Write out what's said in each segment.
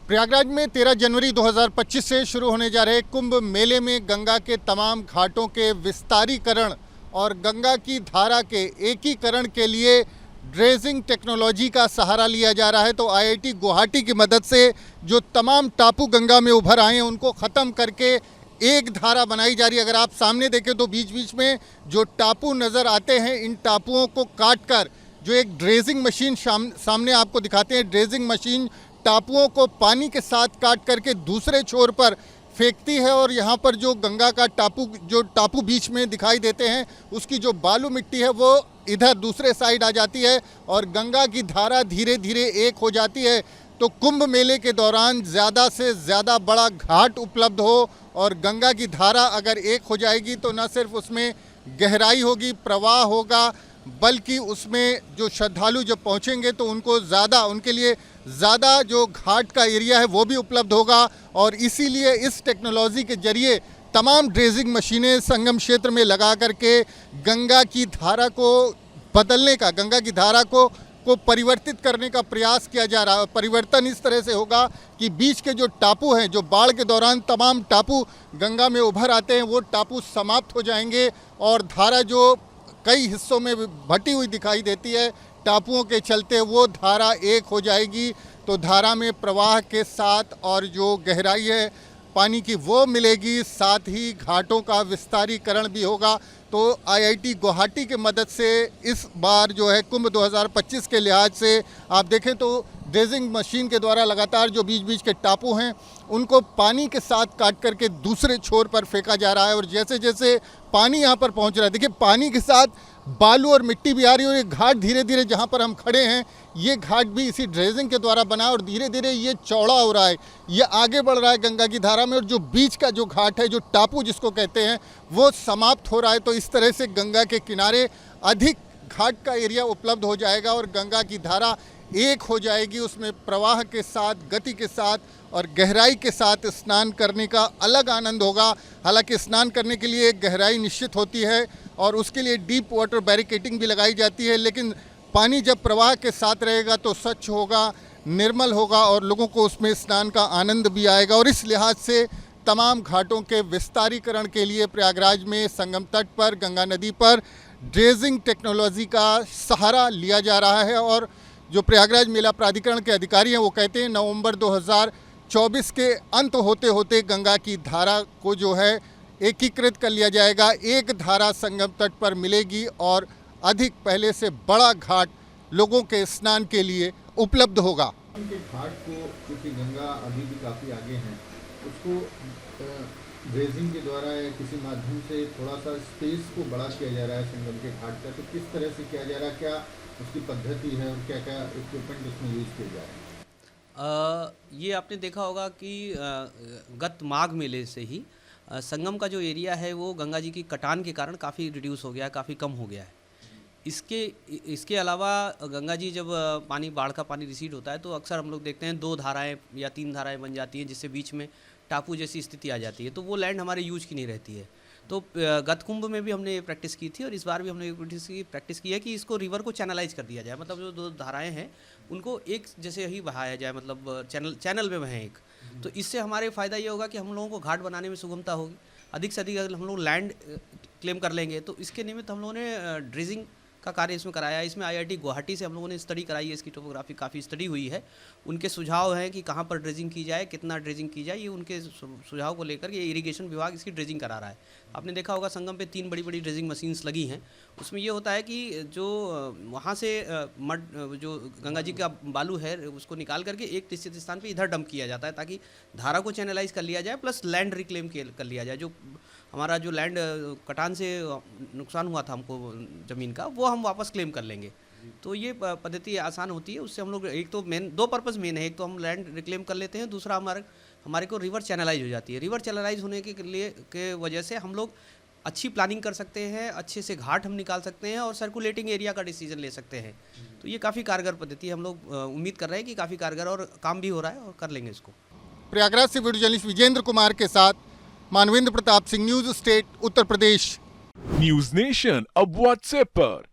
प्रयागराज में 13 जनवरी 2025 से शुरू होने जा रहे कुंभ मेले में गंगा के तमाम घाटों के विस्तारीकरण और गंगा की धारा के एकीकरण के लिए ड्रेजिंग टेक्नोलॉजी का सहारा लिया जा रहा है। तो आईआईटी गुवाहाटी की मदद से जो तमाम टापू गंगा में उभर आए हैं उनको ख़त्म करके एक धारा बनाई जा रही है। अगर आप सामने देखें तो बीच बीच में जो टापू नज़र आते हैं, इन टापुओं को काटकर जो एक ड्रेजिंग मशीन सामने आपको दिखाते हैं, ड्रेजिंग मशीन टापुओं को पानी के साथ काट करके दूसरे छोर पर फेंकती है और यहाँ पर जो गंगा का टापू बीच में दिखाई देते हैं उसकी जो बालू मिट्टी है वो इधर दूसरे साइड आ जाती है और गंगा की धारा धीरे धीरे एक हो जाती है। तो कुंभ मेले के दौरान ज़्यादा से ज़्यादा बड़ा घाट उपलब्ध हो और गंगा की धारा अगर एक हो जाएगी तो न सिर्फ उसमें गहराई होगी, प्रवाह होगा, बल्कि उसमें जो श्रद्धालु जब पहुंचेंगे तो उनके लिए ज़्यादा जो घाट का एरिया है वो भी उपलब्ध होगा। और इसीलिए इस टेक्नोलॉजी के जरिए तमाम ड्रेजिंग मशीनें संगम क्षेत्र में लगा करके गंगा की धारा को बदलने का, गंगा की धारा को परिवर्तित करने का प्रयास किया जा रहा है। परिवर्तन इस तरह से होगा कि बीच के जो टापू हैं, जो बाढ़ के दौरान तमाम टापू गंगा में उभर आते हैं, वो टापू समाप्त हो जाएंगे और धारा जो कई हिस्सों में भटी हुई दिखाई देती है टापुओं के चलते, वो धारा एक हो जाएगी। तो धारा में प्रवाह के साथ और जो गहराई है पानी की वो मिलेगी, साथ ही घाटों का विस्तारीकरण भी होगा। तो आईआईटी गुवाहाटी की मदद से इस बार जो है कुंभ 2025 के लिहाज से आप देखें तो ड्रेजिंग मशीन के द्वारा लगातार जो बीच बीच के टापू हैं उनको पानी के साथ काट करके दूसरे छोर पर फेंका जा रहा है। और जैसे जैसे पानी यहाँ पर पहुँच रहा है, देखिए पानी के साथ बालू और मिट्टी भी आ रही है और ये घाट धीरे धीरे जहाँ पर हम खड़े हैं ये घाट भी इसी ड्रेजिंग के द्वारा बना और धीरे धीरे ये चौड़ा हो रहा है, ये आगे बढ़ रहा है गंगा की धारा में। और जो बीच का जो घाट है, जो टापू जिसको कहते हैं, वो समाप्त हो रहा है। तो इस तरह से गंगा के किनारे अधिक घाट का एरिया उपलब्ध हो जाएगा और गंगा की धारा एक हो जाएगी। उसमें प्रवाह के साथ, गति के साथ और गहराई के साथ स्नान करने का अलग आनंद होगा। हालांकि स्नान करने के लिए एक गहराई निश्चित होती है और उसके लिए डीप वाटर बैरिकेडिंग भी लगाई जाती है, लेकिन पानी जब प्रवाह के साथ रहेगा तो स्वच्छ होगा, निर्मल होगा और लोगों को उसमें स्नान का आनंद भी आएगा। और इस लिहाज से तमाम घाटों के विस्तारीकरण के लिए प्रयागराज में संगम तट पर, गंगा नदी पर ड्रेजिंग टेक्नोलॉजी का सहारा लिया जा रहा है। और जो प्रयागराज मेला प्राधिकरण के अधिकारी हैं वो कहते हैं नवंबर 2024 के अंत होते होते गंगा की धारा को जो है एकीकृत कर लिया जाएगा, एक धारा संगम तट पर मिलेगी और अधिक पहले से बड़ा घाट लोगों के स्नान के लिए उपलब्ध होगा। के घाट को, क्योंकि गंगा अभी भी काफ़ी आगे हैं, उसको ड्रेजिंग के द्वारा या किसी माध्यम से थोड़ा सा स्पेस को बड़ा किया जा रहा है संगम के घाट का, तो किस तरह से किया जा रहा है, क्या उसकी पद्धति है और क्या क्या इक्विपमेंट उसमें यूज़ किए जा रहे हैं? ये आपने देखा होगा कि गत माघ मेले से ही संगम का जो एरिया है वो गंगा जी की कटान के कारण काफ़ी रिड्यूस हो गया है, काफ़ी कम हो गया है। इसके अलावा गंगा जी जब बाढ़ का पानी रिसीड होता है तो अक्सर हम लोग देखते हैं 2 धाराएं या 3 धाराएं बन जाती हैं, जिससे बीच में टापू जैसी स्थिति आ जाती है, तो वो लैंड हमारे यूज की नहीं रहती है। तो गत कुंभ में भी हमने ये प्रैक्टिस की थी और इस बार भी हमने प्रैक्टिस की है कि इसको रिवर को चैनलाइज कर दिया जाए, मतलब जो 2 धाराएं हैं उनको एक जैसे ही बहाया जाए, मतलब चैनल में बहें एक। तो इससे हमारे फ़ायदा ये होगा कि हम लोगों को घाट बनाने में सुगमता होगी। अधिक से अधिक अगर हम लोग लैंड क्लेम कर लेंगे तो इसके निमित्त हम लोगों ने ड्रेजिंग का कार्य इसमें कराया है। इसमें आईआईटी गुवाहाटी से हम लोगों ने स्टडी कराई है, इसकी टोपोग्राफी काफ़ी स्टडी हुई है। उनके सुझाव हैं कि कहाँ पर ड्रेजिंग की जाए, कितना ड्रेजिंग की जाए, ये उनके सुझाव को लेकर ये इरिगेशन विभाग इसकी ड्रेजिंग करा रहा है। आपने देखा होगा संगम पे 3 बड़ी बड़ी ड्रेजिंग मशीन्स लगी हैं। उसमें ये होता है कि जो वहाँ से मड जो गंगा जी का बालू है उसको निकाल करके एक निश्चित स्थान पे इधर डंप किया जाता है ताकि धारा को चैनलाइज कर लिया जाए, प्लस लैंड रिक्लेम कर लिया जाए। जो हमारा जो लैंड कटान से नुकसान हुआ था हमको ज़मीन का, वो हम वापस क्लेम कर लेंगे। तो ये पद्धति आसान होती है। उससे हम लोग एक तो 2 पर्पज़ मेन है, एक तो हम लैंड रिक्लेम कर लेते हैं, दूसरा हमारे को रिवर चैनलाइज हो जाती है। रिवर चैनलाइज होने के वजह से हम लोग अच्छी प्लानिंग कर सकते हैं, अच्छे से घाट हम निकाल सकते हैं और सर्कुलेटिंग एरिया का डिसीजन ले सकते हैं। तो ये काफ़ी कारगर पद्धति है। हम लोग उम्मीद कर रहे हैं कि काफ़ी कारगर और काम भी हो रहा है और कर लेंगे इसको। प्रयागराज से वीडियो जर्नलिस्ट विजेंद्र कुमार के साथ Manvendra Pratap Singh, news state, Uttar Pradesh. News nation अब व्हाट्सएप पर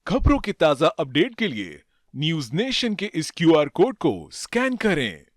खबरों के ताजा अपडेट के लिए न्यूज नेशन के इस क्यूआर कोड को स्कैन करें।